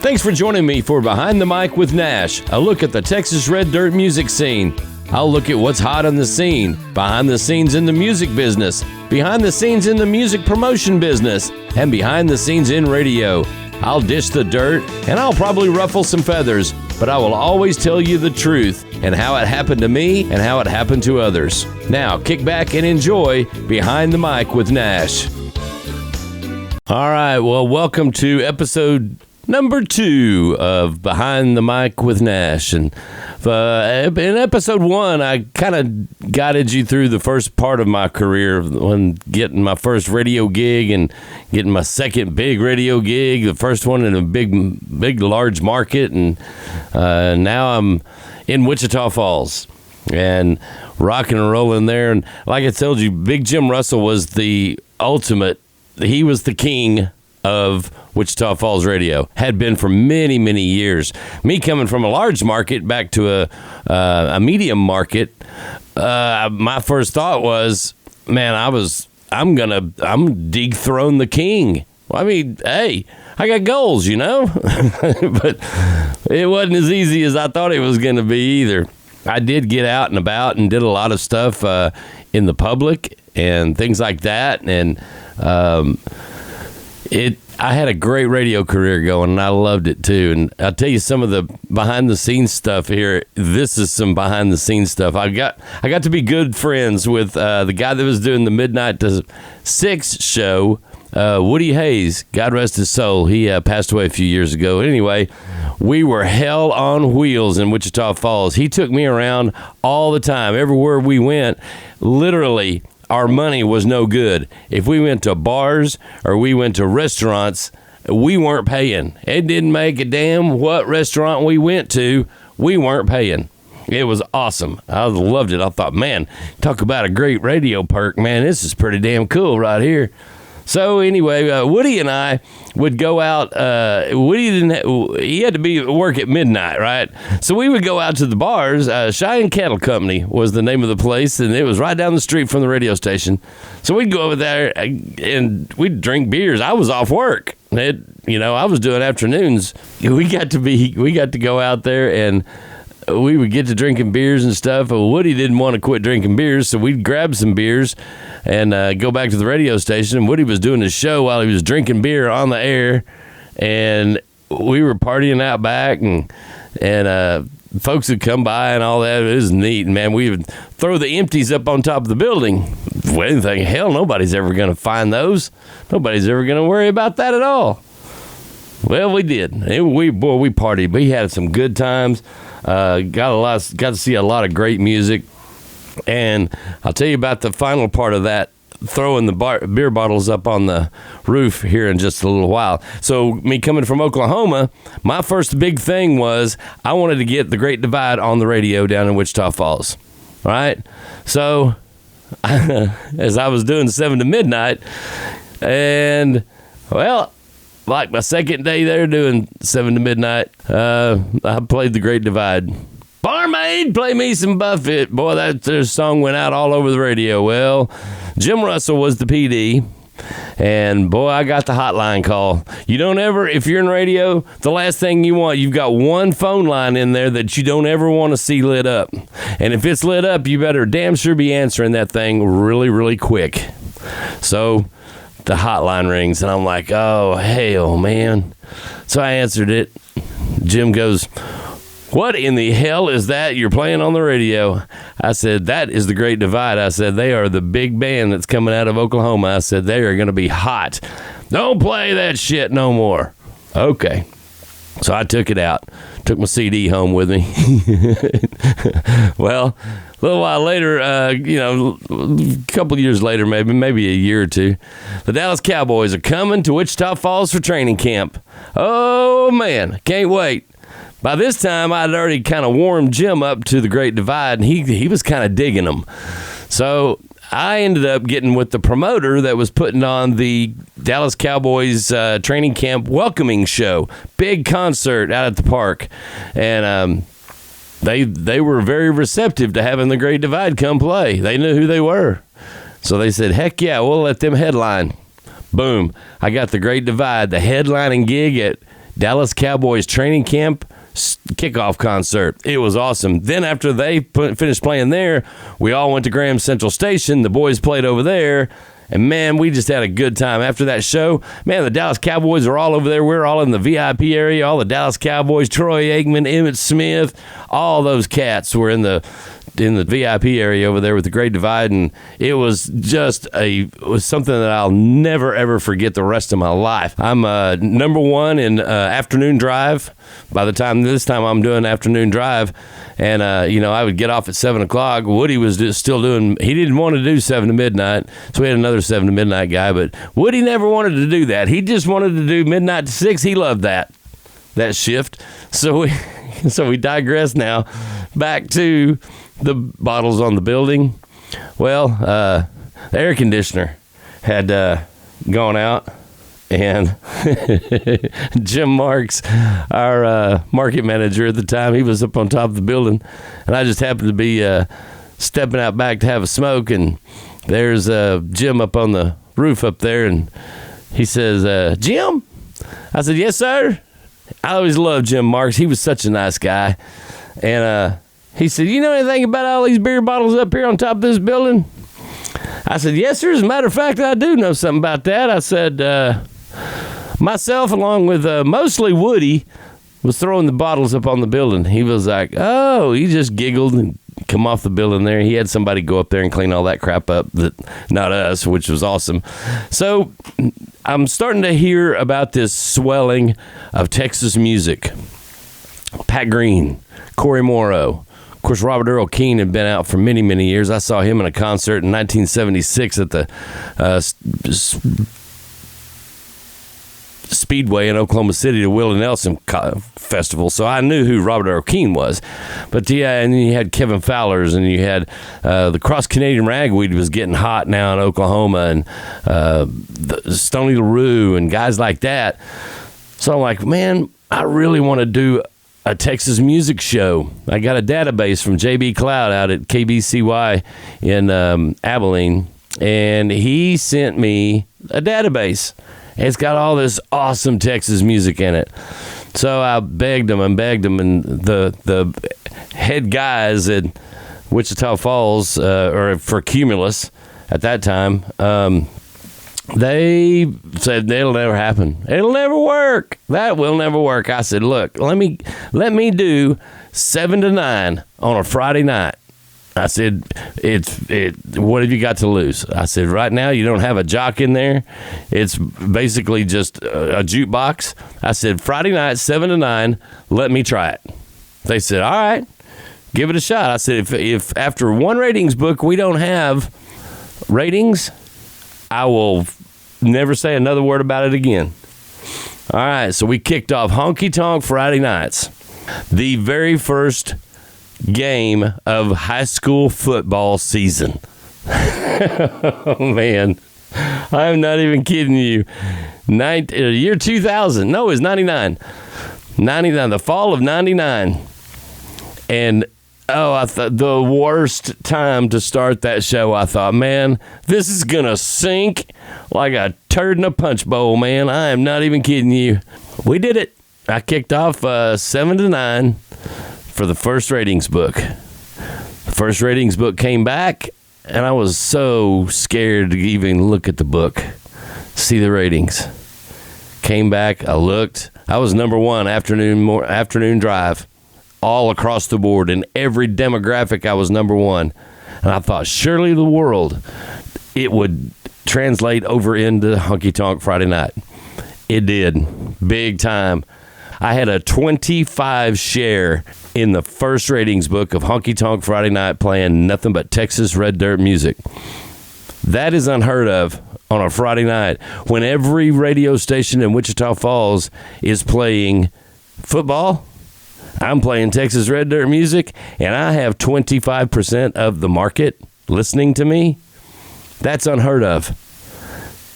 Thanks for joining me for Behind the Mic with Nash, a look at the Texas Red Dirt music scene. I'll look at what's hot on the scene, behind the scenes in the music business, behind the scenes in the music promotion business, and behind the scenes in radio. I'll dish the dirt, and I'll probably ruffle some feathers, but I will always tell you the truth and how it happened to me and how it happened to others. Now, kick back and enjoy Behind the Mic with Nash. All right, well, welcome to episode number 2 of Behind the Mic with Nash. And in episode 1, I kind of guided you through the first part of my career when getting my first radio gig and getting my second big radio gig, the first one in a big, large market. And now I'm in Wichita Falls and rocking and rolling there. And like I told you, Big Jim Russell was the ultimate. He was the king of Wichita Falls radio, had been for many, many years. Me coming from a large market back to a medium market, my first thought was, man, I'm dethrone the king. Well, I mean, hey, I got goals, you know, but it wasn't as easy as I thought it was going to be either. I did get out and about and did a lot of stuff in the public and things like that, and I had a great radio career going, and I loved it too. And I'll tell you some of the behind the scenes stuff here. This is some behind the scenes stuff. I got to be good friends with the guy that was doing the Midnight to 6 show, Woody Hayes. God rest his soul. He passed away a few years ago. Anyway, we were hell on wheels in Wichita Falls. He took me around all the time. Everywhere we went, literally, our money was no good. If we went to bars or we went to restaurants, we weren't paying. It didn't make a damn what restaurant we went to, we weren't paying. It was awesome. I loved it. I thought, man, talk about a great radio perk, man. This is pretty damn cool right here. So anyway, Woody and I would go out. He had to be at work at midnight, right? So we would go out to the bars. Cheyenne Cattle Company was the name of the place, and it was right down the street from the radio station. So we'd go over there and we'd drink beers. I was off work. I was doing afternoons. We got to go out there and we would get to drinking beers and stuff. Woody didn't want to quit drinking beers, so we'd grab some beers and go back to the radio station. And Woody was doing his show while he was drinking beer on the air, and we were partying out back, and folks would come by and all that. It was neat, man. We would throw the empties up on top of the building. We didn't think, hell, nobody's ever going to find those. Nobody's ever going to worry about that at all. Well, we did. We partied. We had some good times. Got to see a lot of great music. And I'll tell you about the final part of that, throwing the beer bottles up on the roof here in just a little while. So me coming from Oklahoma, my first big thing was I wanted to get the Great Divide on the radio down in Wichita Falls. All right? So as I was doing 7 to midnight, and, well, like my second day there doing 7 to midnight, I played the Great Divide. Barmaid, play me some Buffett. Boy, their song went out all over the radio. Well, Jim Russell was the PD, and boy, I got the hotline call. You don't ever, if you're in radio, the last thing you want, you've got one phone line in there that you don't ever want to see lit up. And if it's lit up, you better damn sure be answering that thing really, really quick. So the hotline rings, and I'm like, oh, hell, man. So I answered it. Jim goes, what in the hell is that you're playing on the radio? I said, that is the Great Divide. I said, they are the big band that's coming out of Oklahoma. I said, they are going to be hot. Don't play that shit no more. Okay. So I took it out. Took my CD home with me. Well, a little while later, a couple years later, maybe a year or two, the Dallas Cowboys are coming to Wichita Falls for training camp. Oh, man, can't wait. By this time, I'd already kind of warmed Jim up to the Great Divide, and he was kind of digging them. So I ended up getting with the promoter that was putting on the Dallas Cowboys training camp welcoming show. Big concert out at the park. And they were very receptive to having the Great Divide come play. They knew who they were. So they said, heck yeah, we'll let them headline. Boom. I got the Great Divide, the headlining gig at Dallas Cowboys training camp kickoff concert. It was awesome. Then after they finished playing there, we all went to Graham Central Station. The boys played over there. And, man, we just had a good time. After that show, man, the Dallas Cowboys are all over there. We're all in the VIP area. All the Dallas Cowboys, Troy Aikman, Emmitt Smith, all those cats were in the VIP area over there with the Great Divide, and it was just it was something that I'll never, ever forget the rest of my life. I'm number one in afternoon drive. By the time this time I'm doing afternoon drive, and I would get off at 7 o'clock. Woody was still doing. He didn't want to do 7 to midnight, so we had another 7 to midnight guy. But Woody never wanted to do that. He just wanted to do midnight to 6. He loved that shift. So we digress now. Back to the bottles on the building. Well, the air conditioner had gone out, and Jim Marks, our market manager at the time, he was up on top of the building, and I just happened to be stepping out back to have a smoke, and there's Jim up on the roof up there, and he says, Jim? I said, yes, sir. I always loved Jim Marks. He was such a nice guy. And he said, you know anything about all these beer bottles up here on top of this building? I said, yes, sir. As a matter of fact, I do know something about that. I said, myself, along with mostly Woody, was throwing the bottles up on the building. He was like, oh, he just giggled and come off the building there. He had somebody go up there and clean all that crap up, not us, which was awesome. So I'm starting to hear about this swelling of Texas music. Pat Green, Corey Morrow. Of course, Robert Earl Keen had been out for many, many years. I saw him in a concert in 1976 at the Speedway in Oklahoma City, the Willie Nelson Festival, so I knew who Robert Earl Keen was. But yeah, and then you had Kevin Fowlers, and you had the Cross Canadian Ragweed was getting hot now in Oklahoma, and Stoney LaRue and guys like that. So I'm like, man, I really want to do a Texas music show. I got a database from JB Cloud out at KBCY in Abilene, and he sent me a database. It's got all this awesome Texas music in it. So I begged him, and the head guys at Wichita Falls, or for Cumulus at that time, they said it'll never happen. It'll never work. That will never work. I said, look, let me do 7 to 9 on a Friday night. I said, what have you got to lose? I said, right now you don't have a jock in there. It's basically just a jukebox. I said, Friday night, 7 to 9, let me try it. They said, all right, give it a shot. I said, if after one ratings book we don't have ratings, I will never say another word about it again. All right, so we kicked off Honky Tonk Friday nights. The very first game of high school football season. Oh, man. I'm not even kidding you. Year 2000. No, it was 99. 99, the fall of 99. And, I thought the worst time to start that show, I thought, man, this is going to sink like a turd in a punch bowl, man. I am not even kidding you. We did it. I kicked off 7 to 9 for the first ratings book. The first ratings book came back, and I was so scared to even look at the book, see the ratings. Came back, I looked. I was number one afternoon drive, all across the board. In every demographic, I was number one. And I thought, surely the world, it would translate over into Honky Tonk Friday Night. It did. Big time. I had a 25 share in the first ratings book of Honky Tonk Friday Night, playing nothing but Texas red dirt music. That is unheard of on a Friday night when every radio station in Wichita Falls is playing football. I'm playing Texas red dirt music, and I have 25% of the market listening to me. That's unheard of.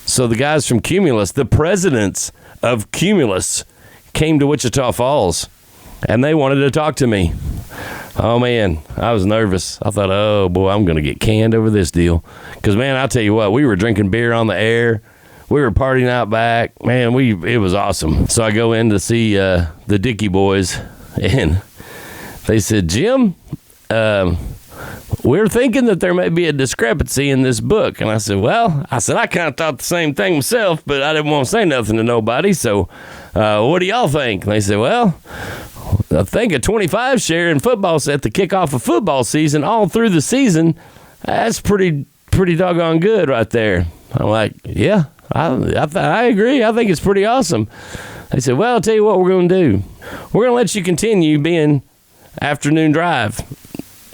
So the guys from Cumulus, the presidents of Cumulus, came to Wichita Falls, and they wanted to talk to me. Oh, man, I was nervous. I thought, oh, boy, I'm going to get canned over this deal. Because, man, I'll tell you what, we were drinking beer on the air. We were partying out back. Man, it was awesome. So I go in to see the Dickey boys, and they said, Jim, we're thinking that there may be a discrepancy in this book. And I said, I kind of thought the same thing myself, but I didn't want to say nothing to nobody. So what do y'all think? And they said, well, I think a 25 share in football at the kickoff of football season, all through the season, that's pretty doggone good right there. I'm like, yeah, I agree. I think it's pretty awesome. They said, well, I'll tell you what we're going to do. We're going to let you continue being afternoon drive.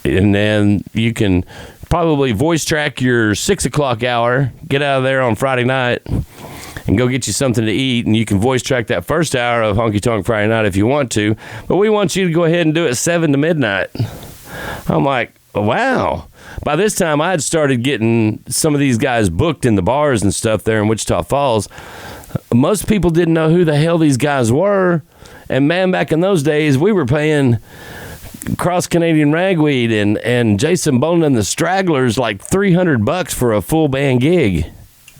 And then you can probably voice track your 6 o'clock hour, get out of there on Friday night, and go get you something to eat. And you can voice track that first hour of Honky Tonk Friday Night if you want to. But we want you to go ahead and do it 7 to midnight. I'm like, wow. By this time, I had started getting some of these guys booked in the bars and stuff there in Wichita Falls. Most people didn't know who the hell these guys were. And man, back in those days, we were paying Cross Canadian Ragweed and Jason Boland and the Stragglers like $300 for a full band gig.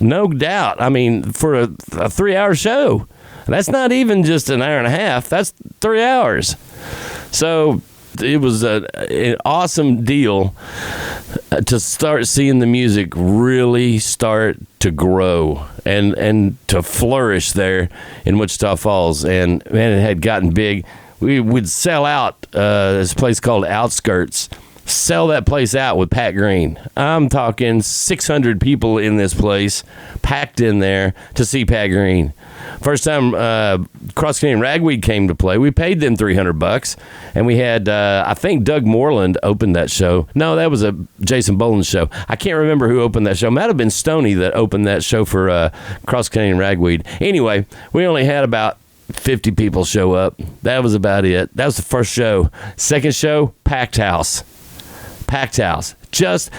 No doubt. I mean, for a 3-hour show. That's not even just an hour and a half. That's 3 hours. So it was an awesome deal to start seeing the music really start to grow and to flourish there in Wichita Falls. And man, it had gotten big. We would sell out this place called Outskirts. Sell that place out with Pat Green. I'm talking 600 people in this place, packed in there to see Pat Green. First time Cross Canadian Ragweed came to play, we paid them $300, and we had I think Doug Moreland opened that show. No, that was a Jason Boland show. I can't remember who opened that show. It might have been Stoney that opened that show for Cross Canadian Ragweed. Anyway, we only had about 50 people show up. That was about it. That was the first show. Second show, packed house. Just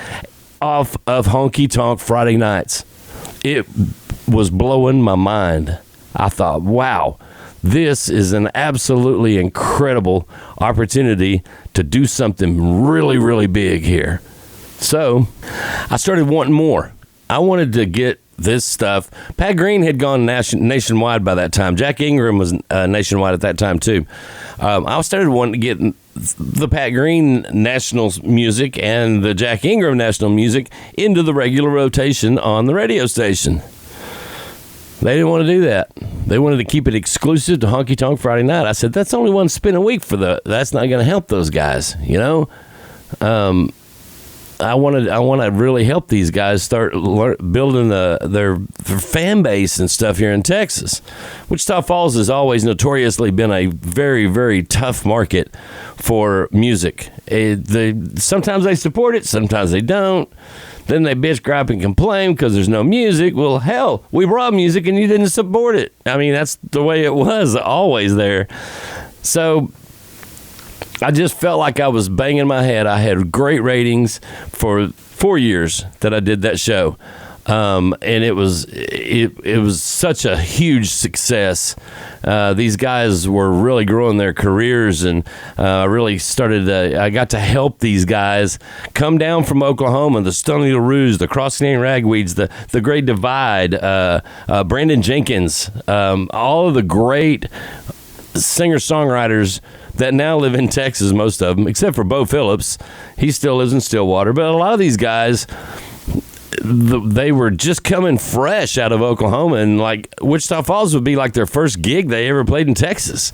off of Honky Tonk Friday nights. It was blowing my mind. I thought, wow, this is an absolutely incredible opportunity to do something really, really big here. So I started wanting more. I wanted to get this stuff. Pat Green had gone nationwide by that time. Jack Ingram was nationwide at that time too. I started wanting to get the Pat Green national music and the Jack Ingram national music into the regular rotation on the radio station. They didn't want to do that. They wanted to keep it exclusive to Honky Tonk Friday Night. I said, that's only one spin a week that's not going to help those guys, you know? I want to really help these guys start building their fan base and stuff here in Texas. Wichita Falls has always notoriously been a very, very tough market for music. Sometimes they support it, sometimes they don't. Then they bitch, gripe, and complain because there's no music. Well, hell, we brought music and you didn't support it. I mean, that's the way it was always there. So I just felt like I was banging my head. I had great ratings for 4 years that I did that show. And it was such a huge success. These guys were really growing their careers, and really started. I got to help these guys come down from Oklahoma, the Stony LaRues, the Cross Canadian Ragweeds, the Great Divide, Brandon Jenkins, all of the great singer-songwriters that now live in Texas, most of them, except for Bo Phillips. He still lives in Stillwater. But a lot of these guys, they were just coming fresh out of Oklahoma, and like Wichita Falls would be like their first gig they ever played in Texas.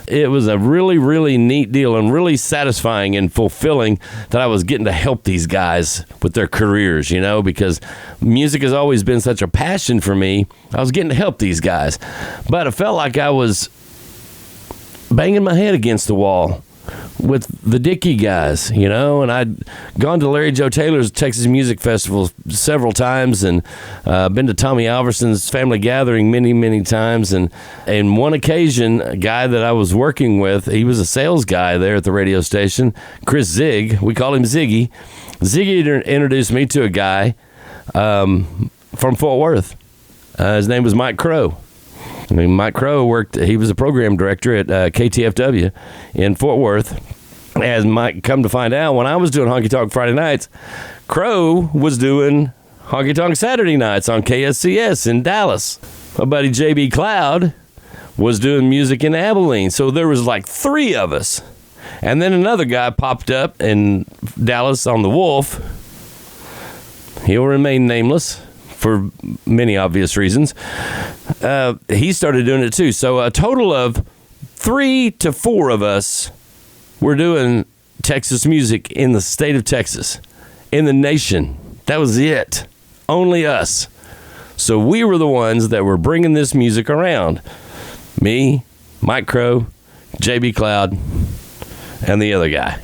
It was a really, really neat deal and really satisfying and fulfilling that I was getting to help these guys with their careers, you know, because music has always been such a passion for me. I was getting to help these guys. But I felt like I was banging my head against the wall with the Dickey guys, you know, and I'd gone to Larry Joe Taylor's Texas Music Festival several times, and been to Tommy Alverson's Family Gathering many, many times. And one occasion, a guy that I was working with, he was a sales guy there at the radio station, Chris Zig, we call him Ziggy. Ziggy introduced me to a guy from Fort Worth. His name was Mike Crow. I mean, Mike Crow he was a program director at KTFW in Fort Worth. As Mike come to find out, when I was doing Honky Tonk Friday Nights, Crow was doing Honky Tonk Saturday Nights on KSCS in Dallas. My buddy JB Cloud was doing music in Abilene. So there was like 3 of us. And then another guy popped up in Dallas on the Wolf. He'll remain nameless for many obvious reasons. He started doing it too. So a total of 3 to 4 of us were doing Texas music in the state of Texas, in the nation. That was it. Only us. So we were the ones that were bringing this music around. Me, Mike Crow, JB Cloud, and the other guy.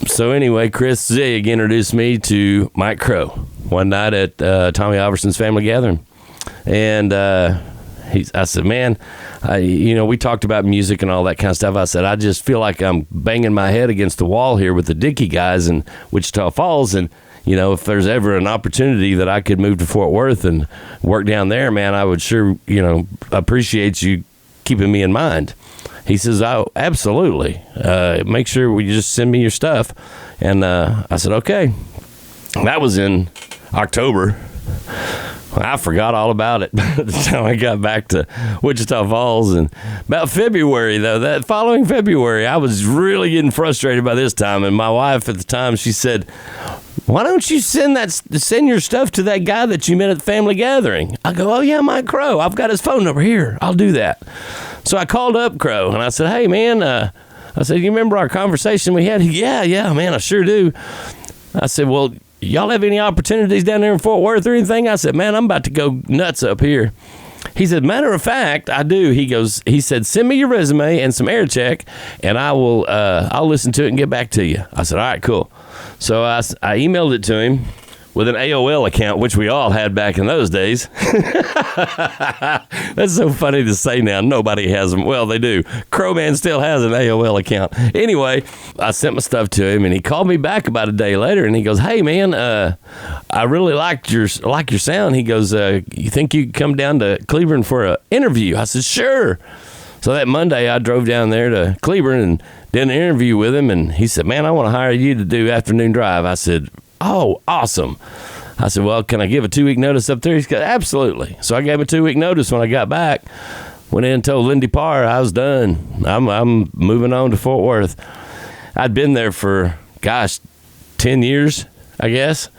So anyway, Chris Zig introduced me to Mike Crow one night at Tommy Alverson's family gathering. And I said, man, we talked about music and all that kind of stuff. I said, I just feel like I'm banging my head against the wall here with the Dickey guys in Wichita Falls. And, if there's ever an opportunity that I could move to Fort Worth and work down there, man, I would sure, appreciate you keeping me in mind. He says, oh, absolutely. Make sure you just send me your stuff. And I said, okay. That was in October. I forgot all about it by the time I got back to Wichita Falls. And about February, though, that following February, I was really getting frustrated by this time. And my wife at the time, she said, why don't you send your stuff to that guy that you met at the family gathering? I go, oh, yeah, Mike Crow. I've got his phone number here. I'll do that. So I called up Crow, and I said, hey, man, I said, you remember our conversation we had? Yeah, man, I sure do. I said, well, y'all have any opportunities down there in Fort Worth or anything? I said, man, I'm about to go nuts up here. He said, matter of fact, I do. He said, send me your resume and some air check, and I'll listen to it and get back to you. I said, all right, cool. So I emailed it to him with an AOL account, which we all had back in those days. That's so funny to say now. Nobody has them. Well, they do. Crowman still has an AOL account. Anyway, I sent my stuff to him, and he called me back about a day later, and he goes, hey, man, I really like your sound. He goes, you think you could come down to Cleburne for an interview? I said, sure. So that Monday, I drove down there to Cleburne and did an interview with him, and he said, man, I want to hire you to do afternoon drive. I said, oh, awesome. I said, well, can I give a 2-week notice up there? He said, absolutely. So I gave him a 2-week notice when I got back. Went in and told Lindy Parr I was done. I'm moving on to Fort Worth. I'd been there for, 10 years, I guess.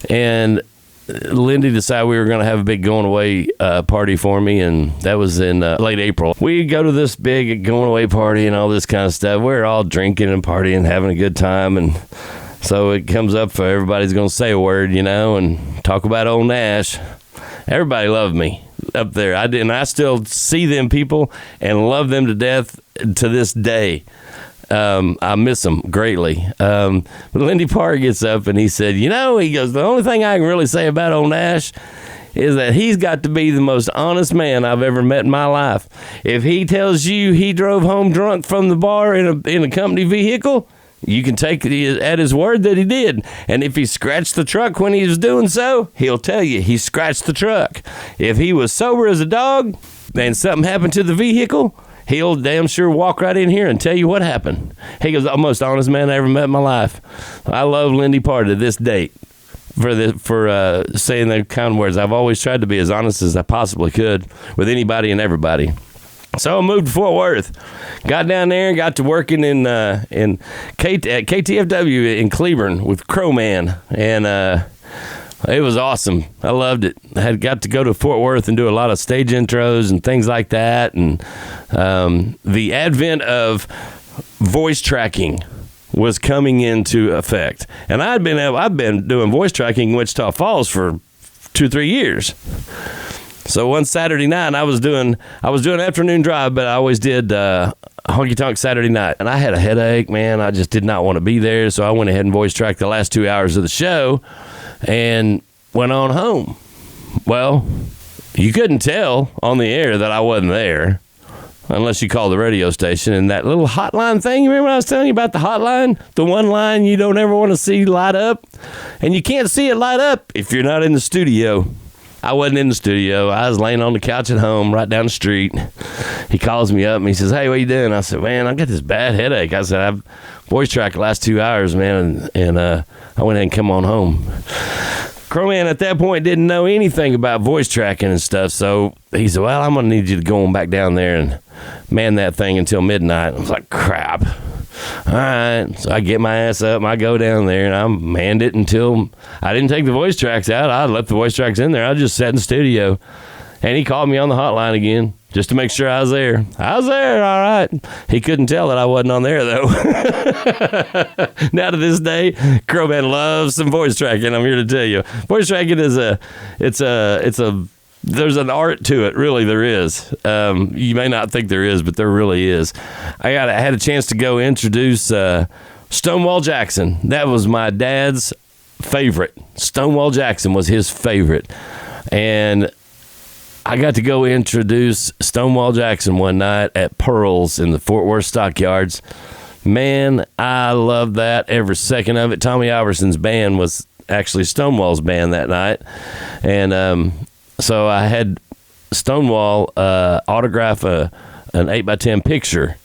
And Lindy decided we were going to have a big going away party for me, and that was in late April. We go to this big going away party and all this kind of stuff. We're all drinking and partying, having a good time, and so it comes up for everybody's going to say a word, and talk about old Nash. Everybody loved me up there. I still see them people and love them to death to this day. I miss them greatly. But Lindy Parr gets up and he said, he goes, the only thing I can really say about old Nash is that he's got to be the most honest man I've ever met in my life. If he tells you he drove home drunk from the bar in a company vehicle, you can take it at his word that he did. And if he scratched the truck when he was doing so, he'll tell you he scratched the truck. If he was sober as a dog and something happened to the vehicle, he'll damn sure walk right in here and tell you what happened. He goes, the most honest man I ever met in my life. I love Lindy Parr to this date for saying the kind words. I've always tried to be as honest as I possibly could with anybody and everybody. So I moved to Fort Worth, got down there and got to working at KTFW in Cleburne with Crowman, and it was awesome. I loved it. I had got to go to Fort Worth and do a lot of stage intros and things like that, and the advent of voice tracking was coming into effect. And I've been doing voice tracking in Wichita Falls for 2-3 years. So one Saturday night, I was doing afternoon drive, but I always did Honky Tonk Saturday Night. And I had a headache, man. I just did not want to be there. So I went ahead and voice tracked the last 2 hours of the show and went on home. Well, you couldn't tell on the air that I wasn't there unless you called the radio station. And that little hotline thing, you remember I was telling you about the hotline? The one line you don't ever want to see light up? And you can't see it light up if you're not in the studio. I wasn't in the studio. I was laying on the couch at home right down the street. He calls me up and he says, hey, what you doing? I said, man, I got this bad headache. I said, voice track the last 2 hours, man, and I went ahead and come on home. Crowman at that point didn't know anything about voice tracking and stuff, so he said, well, I'm going to need you to go on back down there and man that thing until midnight. I was like, crap. All right. So I get my ass up and I go down there and I manned it until I didn't take the voice tracks out. I left the voice tracks in there. I just sat in the studio. And he called me on the hotline again just to make sure I was there. I was there, all right. He couldn't tell that I wasn't on there, though. Now to this day, Crowman loves some voice tracking. I'm here to tell you. Voice tracking is there's an art to it. Really, there is. You may not think there is, but there really is. I had a chance to go introduce Stonewall Jackson. That was my dad's favorite. Stonewall Jackson was his favorite. And I got to go introduce Stonewall Jackson one night at Pearl's in the Fort Worth Stockyards. Man, I loved that every second of it. Tommy Iverson's band was actually Stonewall's band that night. And so I had Stonewall autograph an 8x10 picture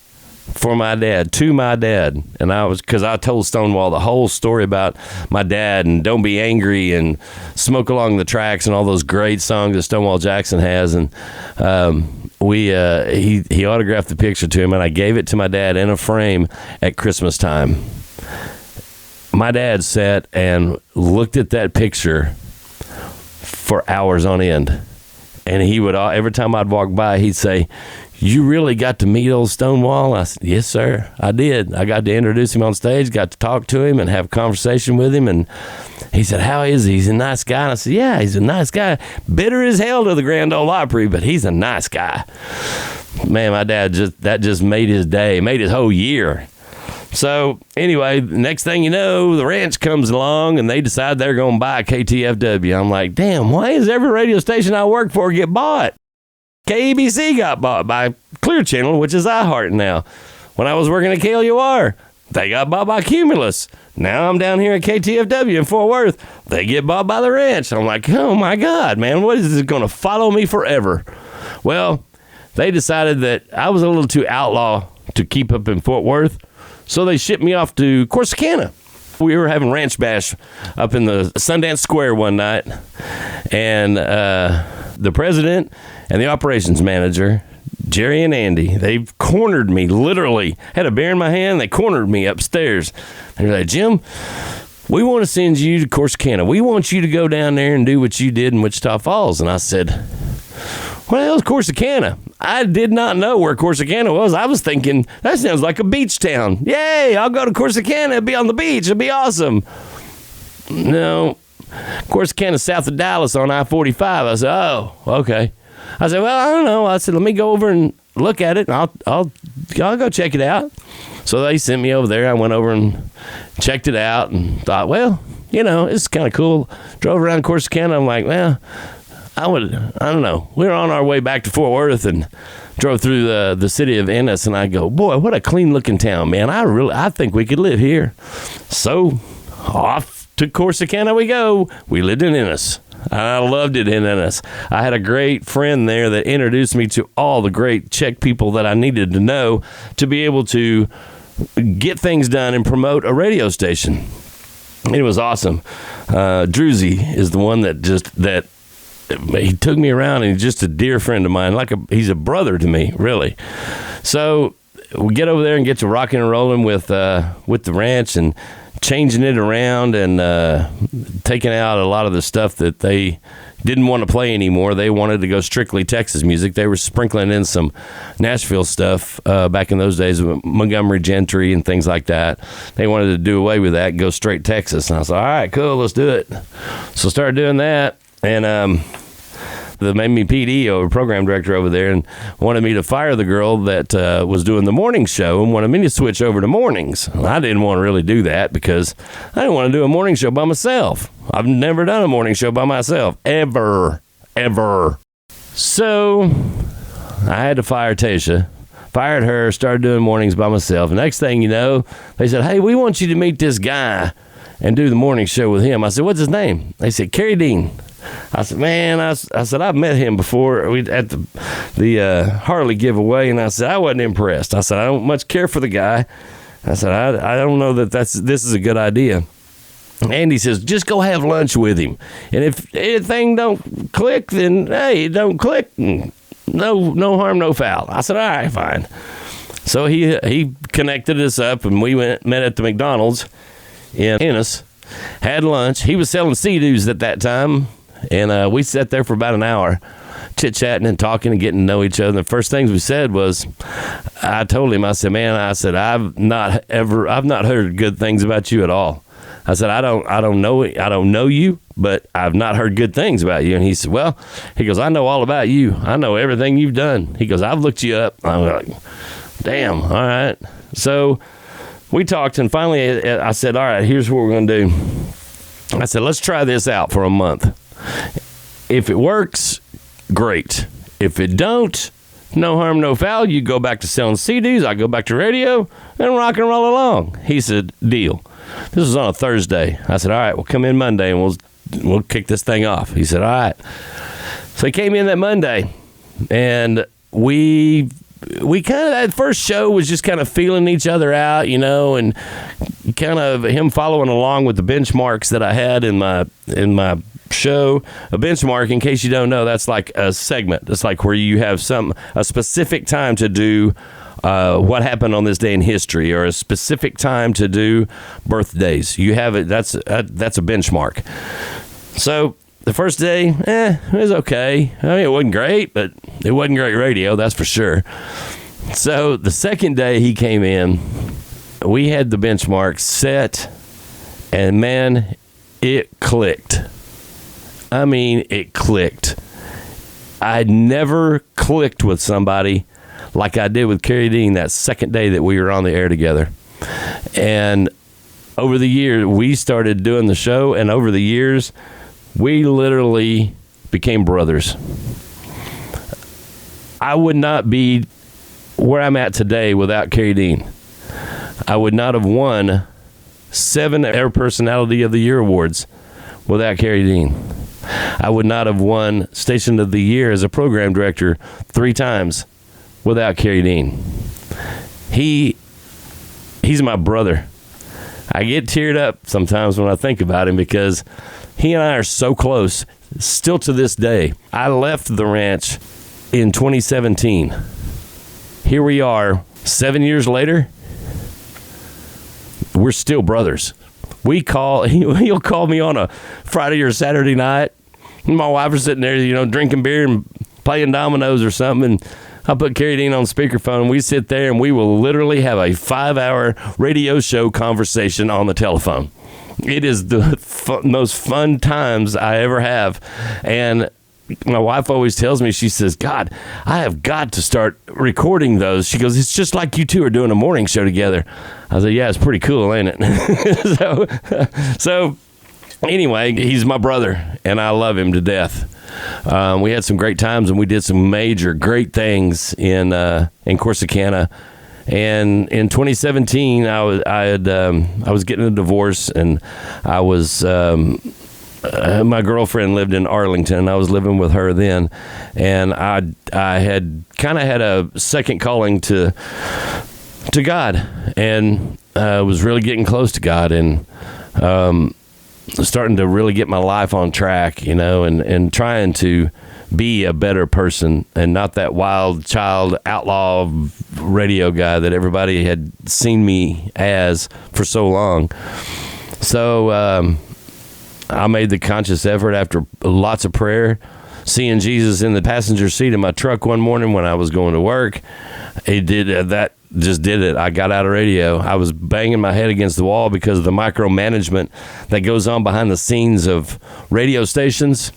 for my dad, to my dad. And because I told Stonewall the whole story about my dad and Don't Be Angry and Smoke Along the Tracks and all those great songs that Stonewall Jackson has. And he autographed the picture to him, and I gave it to my dad in a frame at Christmas time. My dad sat and looked at that picture for hours on end. And he would, every time I'd walk by, he'd say, you really got to meet old Stonewall? I said, yes, sir, I did. I got to introduce him on stage, got to talk to him and have a conversation with him. And he said, how is he? He's a nice guy. And I said, yeah, he's a nice guy. Bitter as hell to the Grand Ole Opry, but he's a nice guy. Man, my dad, that just made his day, made his whole year. So anyway, next thing you know, the ranch comes along and they decide they're going to buy KTFW. I'm like, damn, why does every radio station I work for get bought? KABC got bought by Clear Channel, which is iHeart now. When I was working at KLUR, they got bought by Cumulus. Now I'm down here at KTFW in Fort Worth. They get bought by the ranch. I'm like, oh my God, man, what is this going to follow me forever? Well, they decided that I was a little too outlaw to keep up in Fort Worth. So they shipped me off to Corsicana. We were having Ranch Bash up in the Sundance Square one night. And the president and the operations manager, Jerry and Andy, they cornered me, literally. Had a beer in my hand, they cornered me upstairs. They're like, Jim, we want to send you to Corsicana. We want you to go down there and do what you did in Wichita Falls. And I said, what the hell is Corsicana? I did not know where Corsicana was. I was thinking, that sounds like a beach town. Yay, I'll go to Corsicana and be on the beach. It'll be awesome. No, Corsicana south of Dallas on I-45. I said, oh, okay. I said, well, I don't know. I said, let me go over and look at it, and I'll go check it out. So they sent me over there. I went over and checked it out and thought, well, it's kind of cool. Drove around Corsicana. I'm like, well, I don't know. We were on our way back to Fort Worth and drove through the city of Ennis, and I go, boy, what a clean looking town, man. I think we could live here. So off to Corsicana we go. We lived in Ennis. I loved it in Ennis. I had a great friend there that introduced me to all the great Czech people that I needed to know to be able to get things done and promote a radio station. It was awesome. Druzy is the one that he took me around, and he's just a dear friend of mine. He's a brother to me, really. So we get over there and get to rocking and rolling with the ranch and changing it around and taking out a lot of the stuff that they didn't want to play anymore. They wanted to go strictly Texas music. They were sprinkling in some Nashville stuff back in those days with Montgomery Gentry and things like that. They wanted to do away with that and go straight Texas. And I was like, all right, cool, let's do it. So started doing that. And they made me PD, or program director over there, and wanted me to fire the girl that was doing the morning show and wanted me to switch over to mornings. I didn't want to really do that because I didn't want to do a morning show by myself. I've never done a morning show by myself, ever. So I had to fire Tasha. Fired her, started doing mornings by myself. Next thing you know, they said, hey, we want you to meet this guy and do the morning show with him. I said, what's his name? They said, Kerry Dean. I said, man, I said, I've met him before at the Harley giveaway, and I said, I wasn't impressed. I said, I don't much care for the guy. I said, I don't know that this is a good idea. Andy says, just go have lunch with him. And if anything don't click, then, hey, it don't click. No harm, no foul. I said, all right, fine. So he connected us up, and we met at the McDonald's in Ennis, had lunch. He was selling Sea-Doos at that time, and we sat there for about an hour, chit-chatting and talking and getting to know each other. And the first things we said was, I told him, I said, man, I've not heard good things about you at all. I said, I don't know you, but I've not heard good things about you. And he said, well, he goes, I know all about you. I know everything you've done. He goes, I've looked you up. I'm like, damn, all right. So we talked, and finally I said, all right, here's what we're going to do. I said, let's try this out for a month. If it works, great. If it don't, no harm, no foul. You go back to selling CDs. I go back to radio and rock and roll along. He said, deal. This was on a Thursday. I said, all right, we'll come in Monday and we'll kick this thing off. He said, all right. So he came in that Monday, and we kind of, that first show was just kind of feeling each other out, and kind of him following along with the benchmarks that I had in my show. A benchmark, in case you don't know, that's like a segment. It's like where you have a specific time to do what happened on this day in history, or a specific time to do birthdays. You have it. That's a benchmark. So the first day, it was okay. I mean, it wasn't great, but it wasn't great radio, that's for sure. So the second day he came in, we had the benchmark set, and man, it clicked. I mean, it clicked. I'd never clicked with somebody like I did with Carrie Dean that second day that we were on the air together. And over the years, we started doing the show, and over the years, we literally became brothers. I would not be where I'm at today without Carrie Dean. I would not have won 7 Air Personality of the Year awards without Carrie Dean. I would not have won Station of the Year as a program director 3 times without Carrie Dean. He's my brother. I get teared up sometimes when I think about him, because he and I are so close, still to this day. I left the ranch in 2017. Here we are, 7 years later. We're still brothers. He'll call me on a Friday or Saturday night. My wife is sitting there, drinking beer and playing dominoes or something, and I'll put Carrie Dean on speakerphone. We sit there and we will literally have a 5-hour radio show conversation on the telephone. It is the most fun times I ever have. And my wife always tells me, she says, God, I have got to start recording those. She goes, it's just like you two are doing a morning show together. I said, yeah, it's pretty cool, ain't it? So anyway, he's my brother, and I love him to death. We had some great times, and we did some major great things in Corsicana. And in 2017, I was getting a divorce, and I was my girlfriend lived in Arlington. I was living with her then, and I had kind of had a second calling to God, and was really getting close to God, and starting to really get my life on track, and trying to be a better person, and not that wild child outlaw radio guy that everybody had seen me as for so long. So I made the conscious effort, after lots of prayer, seeing Jesus in the passenger seat of my truck one morning when I was going to work. He did that. Just did it. I got out of radio. I was banging my head against the wall because of the micromanagement that goes on behind the scenes of radio stations.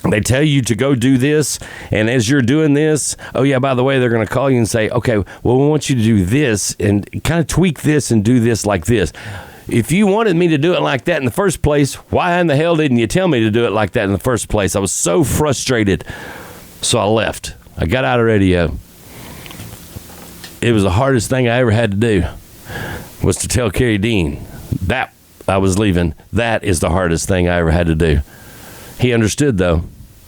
They tell you to go do this, and as you're doing this, oh yeah, by the way, they're going to call you and say, okay, well, we want you to do this and kind of tweak this and do this like this. If you wanted me to do it like that in the first place, why in the hell didn't you tell me to do it like that in the first place? I was so frustrated. So I left. I got out of radio. It was the hardest thing I ever had to do, was to tell Carrie Dean that I was leaving. That is the hardest thing I ever had to do. He understood, though,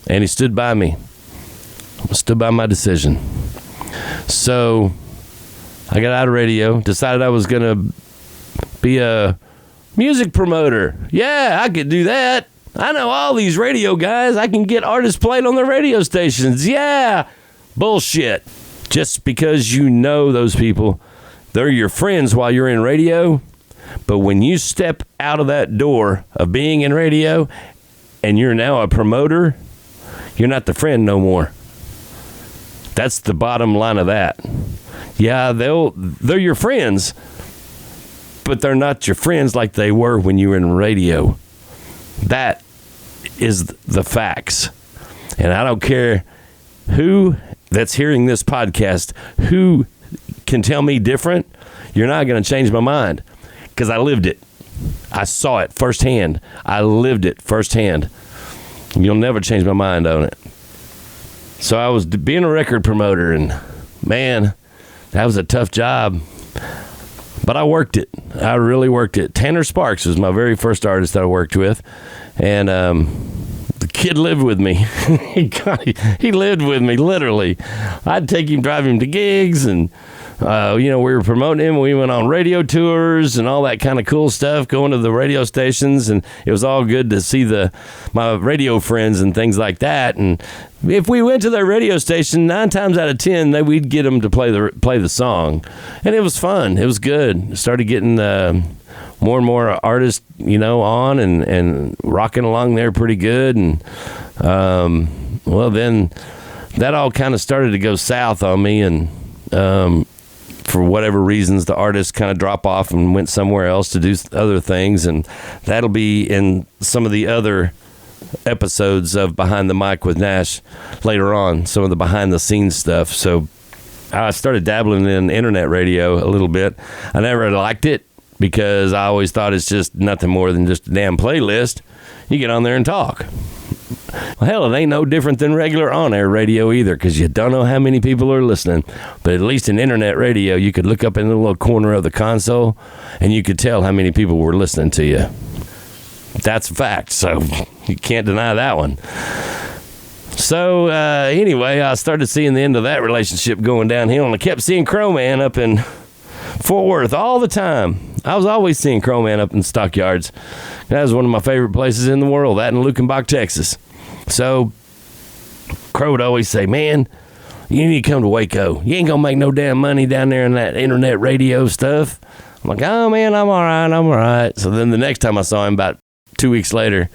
and he stood by me. Stood by my decision. So I got out of radio, decided I was going to be a music promoter. Yeah, I could do that. I know all these radio guys. I can get artists played on their radio stations. Yeah. Bullshit. Just because you know those people, they're your friends while you're in radio. But when you step out of that door of being in radio and you're now a promoter, you're not the friend no more. That's the bottom line of that. Yeah, they're your friends, but they're not your friends like they were when you were in radio. That is the facts. And I don't care who that's hearing this podcast, who can tell me different. You're not going to change my mind because I lived it. I saw it firsthand. I lived it firsthand. You'll never change my mind on it. So I was being a record promoter, and man, that was a tough job. But I worked it. I really worked it. Tanner Sparks was my very first artist that I worked with. And the kid lived with me. He lived with me, literally. I'd take him, drive him to gigs, and we were promoting him. We went on radio tours and all that kind of cool stuff, going to the radio stations, and it was all good to see my radio friends and things like that. And if we went to their radio station, 9 times out of 10, we'd get them to play the song, and it was fun. It was good. Started getting more and more artists, on and rocking along there pretty good. And then that all kind of started to go south on me, and for whatever reasons, the artists kind of drop off and went somewhere else to do other things, and that'll be in some of the other episodes of Behind the Mic with Nash later on, some of the behind-the-scenes stuff. So I started dabbling in internet radio a little bit. I never liked it because I always thought it's just nothing more than just a damn playlist. You get on there and talk. Well, hell, it ain't no different than regular on-air radio either, because you don't know how many people are listening. But at least in internet radio, you could look up in the little corner of the console, and you could tell how many people were listening to you. That's a fact, so you can't deny that one. So, anyway, I started seeing the end of that relationship going downhill, and I kept seeing Crowman up in Fort Worth all the time. I was always seeing Crowman up in Stockyards. That was one of my favorite places in the world, that in Lukenbach, Texas. So Crow would always say, man, you need to come to Waco. You ain't going to make no damn money down there in that internet radio stuff. I'm like, oh, man, I'm all right. So then the next time I saw him, about 2 weeks later,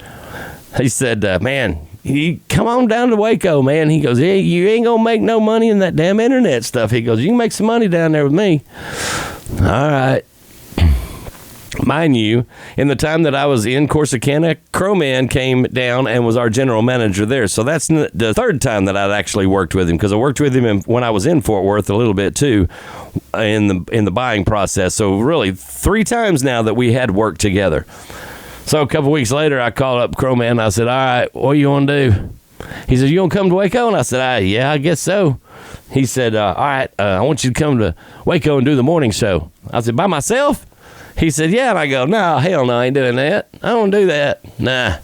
he said, man, you come on down to Waco, man. He goes, hey, you ain't going to make no money in that damn internet stuff. He goes, you can make some money down there with me. All right. Mind you, in the time that I was in Corsicana, Crowman came down and was our general manager there. So that's the third time that I'd actually worked with him, because I worked with him when I was in Fort Worth a little bit too, in the buying process. So really 3 times now that we had worked together. So a couple weeks later, I called up Crowman and I said, all right, what you want to do? He said, you want to come to Waco? And I said, yeah, I guess so. He said, all right, I want you to come to Waco and do the morning show. I said, by myself? He said, yeah. And I go, no, hell no, I ain't doing that. I don't do that. Nah.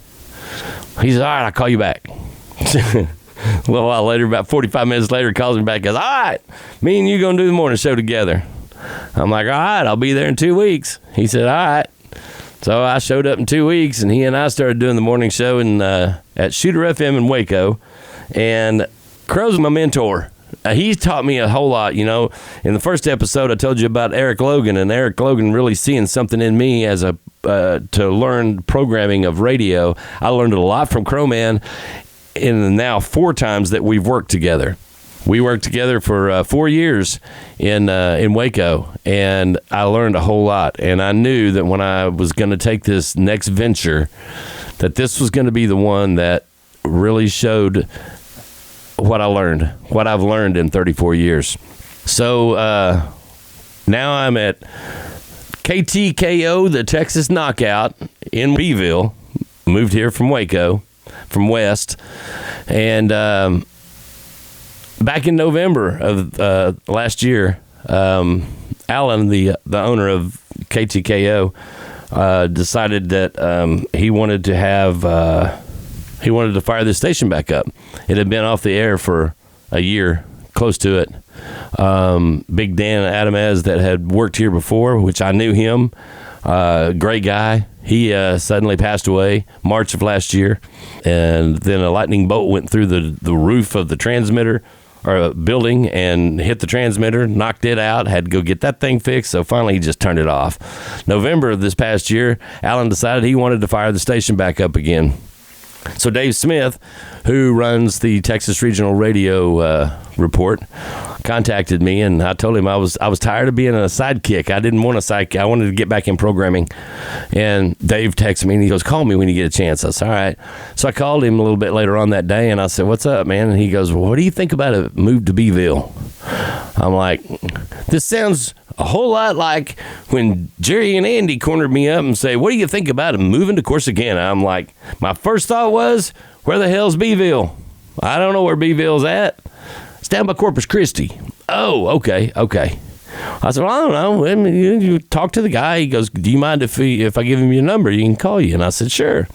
He said, all right, I'll call you back. A little while later, about 45 minutes later, he calls me back and goes, all right, me and you going to do the morning show together. I'm like, all right, I'll be there in 2 weeks. He said, all right. So I showed up in 2 weeks, and he and I started doing the morning show at Shooter FM in Waco. And Crow's my mentor. He's taught me a whole lot. In the first episode, I told you about Eric Logan, and Eric Logan really seeing something in me as to learn programming of radio. I learned a lot from Crowman in the now 4 times that we've worked together. We worked together for 4 years in Waco, and I learned a whole lot. And I knew that when I was going to take this next venture, that this was going to be the one that really showed what I've learned in 34 years. So now I'm at KTKO, the Texas Knockout in Beeville. Moved here from Waco, from West, and back in November of last year, Alan, the owner of KTKO, decided that he wanted to fire this station back up. It had been off the air for a year, close to it. Big Dan Adamez that had worked here before, which I knew him. Great guy. He suddenly passed away March of last year, and then a lightning bolt went through the roof of the transmitter or building and hit the transmitter, knocked it out, had to go get that thing fixed, so finally he just turned it off. November of this past year, Alan decided he wanted to fire the station back up again. So Dave Smith, who runs the Texas Regional Radio report, contacted me, and I told him I was tired of being a sidekick. I didn't want a sidekick. I wanted to get back in programming. And Dave texted me, and he goes, call me when you get a chance. I said, all right. So I called him a little bit later on that day, and I said, what's up, man? And he goes, well, what do you think about a move to Beeville? I'm like, this sounds a whole lot like when Jerry and Andy cornered me up and say, what do you think about moving to Corsicana? I'm like, my first thought was, where the hell's Beeville? I don't know where Beeville's at. It's down by Corpus Christi. Oh, okay. I said, well, I don't know. I mean, you talk to the guy. He goes, do you mind if I give him your number, he can call you? And I said, sure.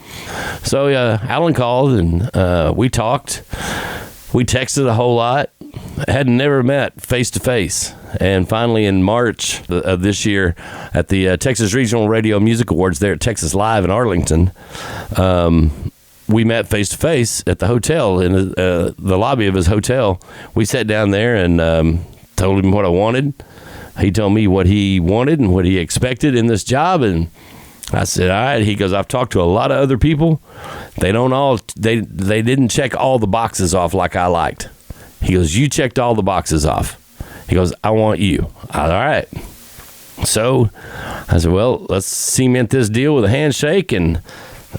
So Alan called, and we talked. We texted a whole lot. Had never met face-to-face. And finally, in March of this year, at the Texas Regional Radio Music Awards there at Texas Live in Arlington, we met face-to-face at the hotel, in the lobby of his hotel. We sat down there and told him what I wanted. He told me what he wanted and what he expected in this job, and I said, all right. He goes, I've talked to a lot of other people. They didn't check all the boxes off like I liked. He goes, you checked all the boxes off. He goes, I want you. All right. So I said, well, let's cement this deal with a handshake, and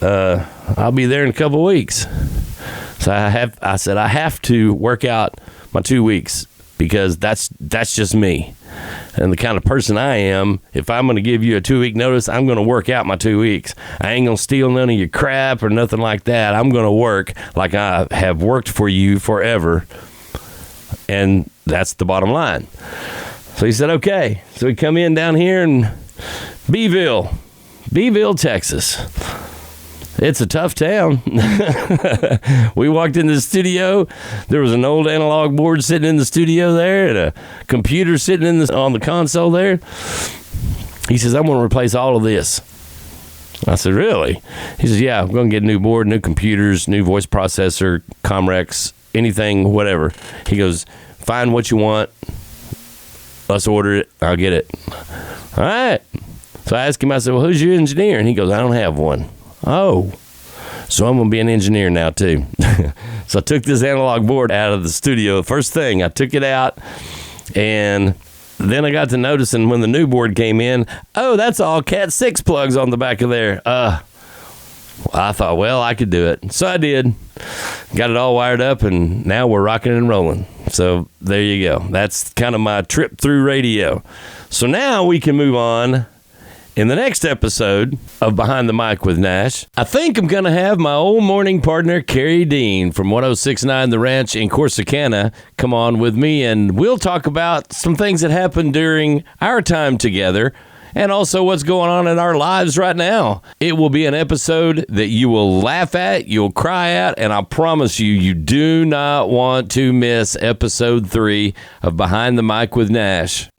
I'll be there in a couple of weeks. So I said, I have to work out my 2 weeks, because that's just me. And the kind of person I am, if I'm going to give you a 2-week notice, I'm going to work out my 2 weeks. I ain't going to steal none of your crap or nothing like that. I'm going to work like I have worked for you forever. And that's the bottom line. So he said, okay. So we come in down here in Beeville, Texas. It's a tough town. We walked into the studio. There was an old analog board sitting in the studio there, and a computer sitting on the console there. He says, I'm going to replace all of this. I said, really? He says, yeah, I'm going to get a new board, new computers, new voice processor, Comrex, anything, whatever. He goes, find what you want. Let's order it. I'll get it. All right. So I asked him, I said, well, who's your engineer? And he goes, I don't have one. Oh, so I'm going to be an engineer now, too. So I took this analog board out of the studio. First thing, I took it out, and then I got to noticing when the new board came in, oh, that's all Cat 6 plugs on the back of there. I thought, well, I could do it. So I did. Got it all wired up, and now we're rocking and rolling. So there you go. That's kind of my trip through radio. So now we can move on. In the next episode of Behind the Mic with Nash, I think I'm going to have my old morning partner, Carrie Dean from 106.9 The Ranch in Corsicana, come on with me, and we'll talk about some things that happened during our time together and also what's going on in our lives right now. It will be an episode that you will laugh at, you'll cry at, and I promise you, you do not want to miss episode 3 of Behind the Mic with Nash.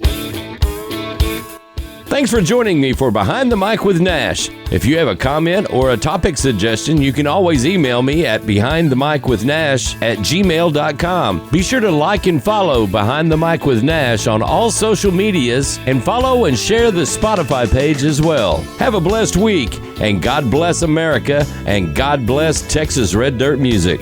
Thanks for joining me for Behind the Mic with Nash. If you have a comment or a topic suggestion, you can always email me at behindthemicwithnash@gmail.com. Be sure to like and follow Behind the Mic with Nash on all social medias, and follow and share the Spotify page as well. Have a blessed week, and God bless America, and God bless Texas Red Dirt music.